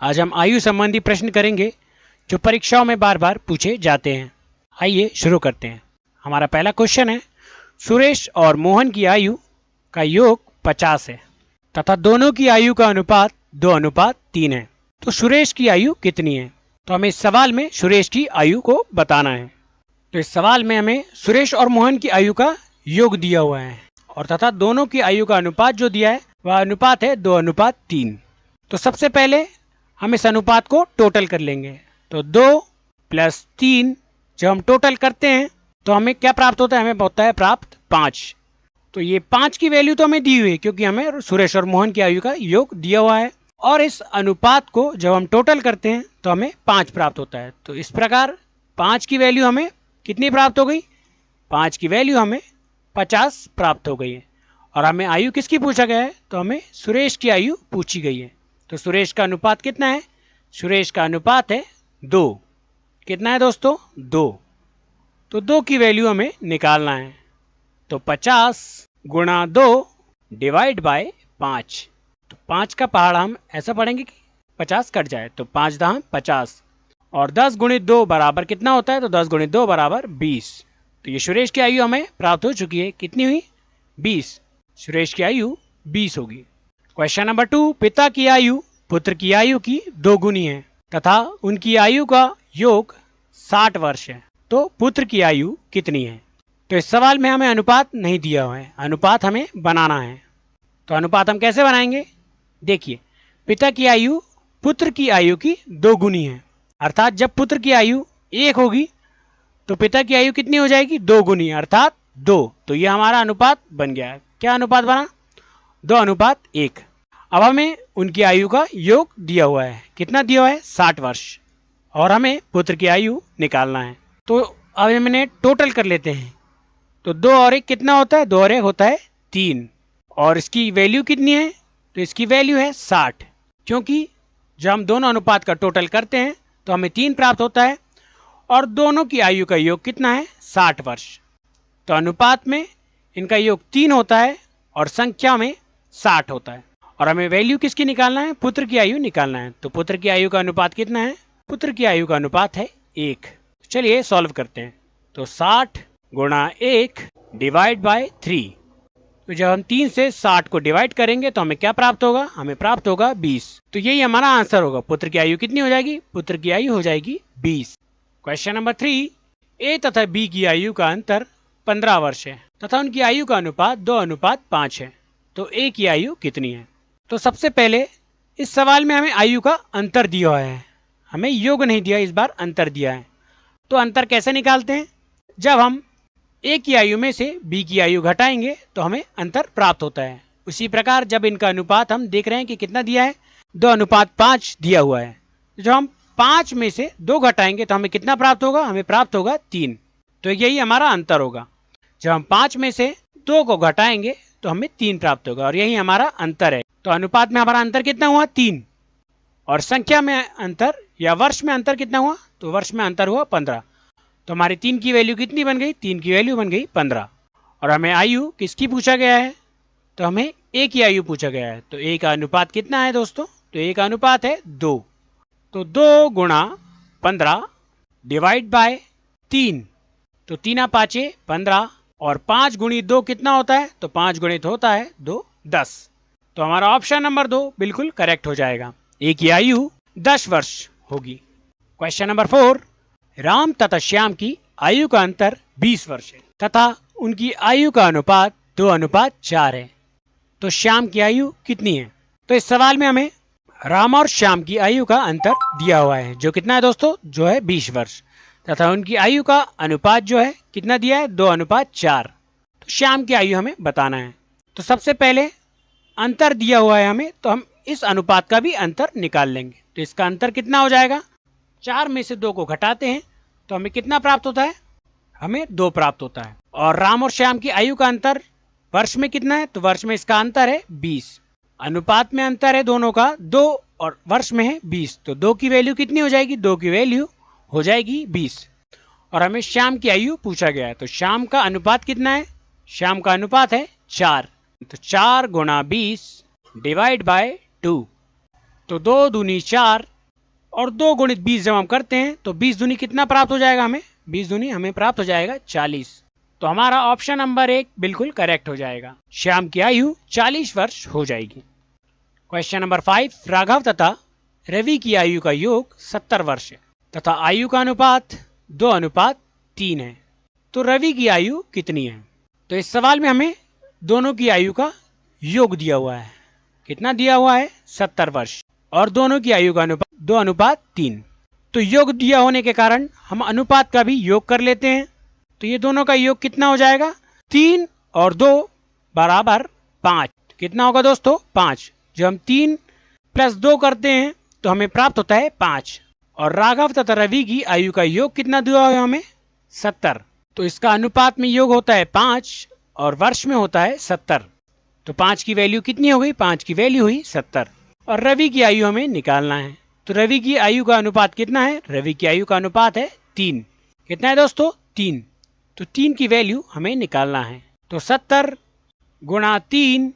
आज हम आयु संबंधी प्रश्न करेंगे जो परीक्षाओं में बार बार पूछे जाते हैं। आइए शुरू करते हैं। हमारा पहला क्वेश्चन है, सुरेश और मोहन की आयु का योग 50 है तथा दोनों की आयु का अनुपात 2:3 है। तो सुरेश की आयु कितनी है? तो हमें इस सवाल में सुरेश की आयु को बताना है। तो इस सवाल में हमें सुरेश और मोहन की आयु का योग दिया हुआ है और तथा दोनों की आयु का अनुपात जो दिया है वह अनुपात है 2:3। तो सबसे पहले हम इस अनुपात को टोटल कर लेंगे। तो 2 + 3 जब हम टोटल करते हैं तो हमें क्या प्राप्त होता है? हमें होता है प्राप्त 5। तो ये 5 की वैल्यू तो हमें दी हुई है क्योंकि हमें सुरेश और मोहन की आयु का योग दिया हुआ है और इस अनुपात को जब हम टोटल करते हैं तो हमें 5 प्राप्त होता है। तो इस प्रकार 5 की वैल्यू हमें कितनी प्राप्त हो गई? 5 की वैल्यू हमें 50 प्राप्त हो गई है। और हमें आयु किसकी पूछा गया है? तो हमें सुरेश की आयु पूछी गई है। तो सुरेश का अनुपात कितना है? सुरेश का अनुपात है 2। कितना है दोस्तों? 2। तो 2 की वैल्यू हमें निकालना है। तो 50 × 2 / 5। तो 5 का पहाड़ हम ऐसा पढ़ेंगे कि 50 कट जाए। तो 5 × 50 और 10 × 2 बराबर कितना होता है? तो 10 × 2 बराबर 20। तो ये सुरेश की आयु हमें प्राप्त हो चुकी है। कितनी हुई? 20। सुरेश की आयु 20 होगी। क्वेश्चन नंबर 2, पिता की आयु पुत्र की आयु की 2 गुनी है तथा उनकी आयु का योग 60 वर्ष है। तो पुत्र की आयु कितनी है? तो इस सवाल में हमें अनुपात नहीं दिया हुआ है, अनुपात हमें बनाना है। तो अनुपात हम कैसे बनाएंगे? देखिए, पिता की आयु पुत्र की आयु की 2 गुनी है, अर्थात जब पुत्र की आयु 1 होगी तो पिता की आयु कितनी हो जाएगी? 2 गुनी अर्थात 2। तो ये हमारा अनुपात बन गया है। क्या अनुपात बना? 2:1। अब हमें उनकी आयु का योग दिया हुआ है। कितना दिया हुआ है? 60 वर्ष। और हमें पुत्र की आयु निकालना है। तो अब हमने टोटल कर लेते हैं। तो 2 और 1 कितना होता है? 2 और 1 होता है 3। और इसकी वैल्यू कितनी है? तो इसकी वैल्यू है 60, क्योंकि जब हम दोनों अनुपात का टोटल करते हैं तो हमें 3 प्राप्त होता है और दोनों की आयु का योग कितना है? 60 वर्ष। तो अनुपात में इनका योग 3 होता है और संख्या में 60 होता है। और हमें वैल्यू किसकी निकालना है? पुत्र की आयु निकालना है। तो पुत्र की आयु का अनुपात कितना है? पुत्र की आयु का अनुपात है 1। चलिए सॉल्व करते हैं। तो 60 × 1 / 3। तो जब हम 3 से 60 को डिवाइड करेंगे तो हमें क्या प्राप्त होगा? हमें प्राप्त होगा 20। तो यही हमारा आंसर होगा। पुत्र की आयु कितनी हो जाएगी? पुत्र की आयु हो जाएगी 20। क्वेश्चन नंबर 3, ए तथा बी की आयु का अंतर 15 वर्ष है तथा उनकी आयु का अनुपात 2:5 है। तो ए की आयु कितनी है? तो सबसे पहले इस सवाल में हमें आयु का अंतर दिया हुआ है, हमें योग नहीं दिया, इस बार अंतर दिया है। तो अंतर कैसे निकालते हैं? जब हम ए की आयु में से बी की आयु घटाएंगे तो हमें अंतर प्राप्त होता है। उसी प्रकार जब इनका अनुपात हम देख रहे हैं कि कितना दिया है? 2:5 दिया हुआ है। जब हम 5 में से 2 घटाएंगे तो हमें कितना प्राप्त होगा? हमें प्राप्त होगा 3। तो यही हमारा अंतर होगा। जब हम 5 में से 2 को घटाएंगे तो हमें 3 प्राप्त होगा और यही हमारा अंतर है। तो अनुपात में हमारा अंतर कितना हुआ? 3। और संख्या में अंतर या वर्ष में अंतर कितना हुआ? तो वर्ष में अंतर हुआ 15। तो हमारी 3 की वैल्यू कितनी बन गई? 3 की वैल्यू बन गई 15। और हमें आयु किसकी पूछा गया है? तो हमें ए की आयु पूछा गया है। तो ए का अनुपात कितना है दोस्तों? तो ए का अनुपात है 2। तो 2 × 15 / 3। तो 3 5 15 और 5 × 2 कितना होता है? तो 5 गुणित होता है 2 10। तो हमारा ऑप्शन नंबर 2 बिल्कुल करेक्ट हो जाएगा। ए की आयु 10 वर्ष होगी। क्वेश्चन नंबर 4, राम तथा श्याम की आयु का अंतर 20 वर्ष है तथा उनकी आयु का अनुपात 2:4 है। तो श्याम की आयु कितनी है? तो इस सवाल में हमें राम और श्याम की आयु का अंतर दिया हुआ है, जो कितना है दोस्तों? जो है 20 वर्ष तथा उनकी आयु का अनुपात जो है कितना दिया है? 2:4। तो श्याम की आयु हमें बताना है। तो सबसे पहले अंतर दिया हुआ है हमें, तो हम इस अनुपात का भी अंतर निकाल लेंगे। तो इसका अंतर कितना हो जाएगा? 4 में से 2 को घटाते हैं तो हमें कितना प्राप्त होता है? हमें 2 प्राप्त होता है। और राम और श्याम की आयु का अंतर वर्ष में कितना है? तो वर्ष में इसका अंतर है 20। अनुपात में अंतर है दोनों का 2 और वर्ष में है 20। तो 2 की वैल्यू कितनी हो जाएगी? 2 की वैल्यू हो जाएगी 20। और हमें श्याम की आयु पूछा गया है। तो श्याम का अनुपात कितना है? श्याम का अनुपात है 4। तो 4 × 20 / 2। तो 2 दूनी 4 और 2 गुणित 20 जब हम करते हैं तो 20 दूनी कितना प्राप्त हो जाएगा हमें? 20 दूनी हमें प्राप्त हो जाएगा 40। तो हमारा ऑप्शन नंबर 1 बिल्कुल करेक्ट हो जाएगा। श्याम की आयु 40 वर्ष हो जाएगी। क्वेश्चन नंबर 5, राघव तथा रवि की आयु का योग 70 वर्ष है तथा आयु का अनुपात 2:3 है। तो रवि की आयु कितनी है? तो इस सवाल में हमें दोनों की आयु का योग दिया हुआ है। कितना दिया हुआ है? 70 वर्ष। और दोनों की आयु का अनुपात 2:3। तो योग दिया होने के कारण हम अनुपात का भी योग कर लेते हैं। तो ये दोनों का योग कितना हो जाएगा? 3 और 2 बराबर 5। कितना होगा दोस्तों? 5। जब हम 3 + 2 करते हैं तो हमें प्राप्त होता है 5। और राघव तथा रवि की आयु का योग कितना दिया हुआ है हमें? 70। तो इसका अनुपात में योग होता है 5 और वर्ष में होता है 70। तो 5 की वैल्यू कितनी हो गई? 5 की वैल्यू हुई 70। और रवि की आयु हमें निकालना है। तो रवि की आयु का अनुपात कितना है? रवि की आयु का अनुपात है 3। कितना है दोस्तों? 3। तो 3 की वैल्यू हमें निकालना है। तो 70 गुणा 3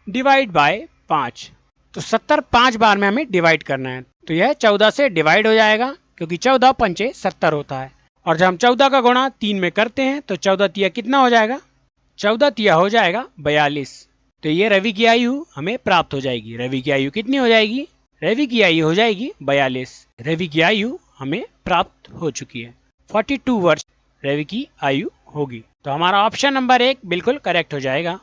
डिवाइड बाय 5। तो 70 5 बार में हमें डिवाइड करना है। तो यह 14 से डिवाइड हो जाएगा क्योंकि 14 पंचे 70 होता है। और जब हम 14 का गुणा 3 में करते हैं तो 14 तिया कितना हो जाएगा? 14 तिया हो जाएगा 42। तो ये रवि की आयु हमें प्राप्त हो जाएगी। रवि की आयु कितनी हो जाएगी? रवि की आयु हो जाएगी 42। रवि की आयु हमें प्राप्त हो चुकी है। 42 वर्ष रवि की आयु होगी। तो हमारा ऑप्शन नंबर 1 बिल्कुल करेक्ट हो जाएगा।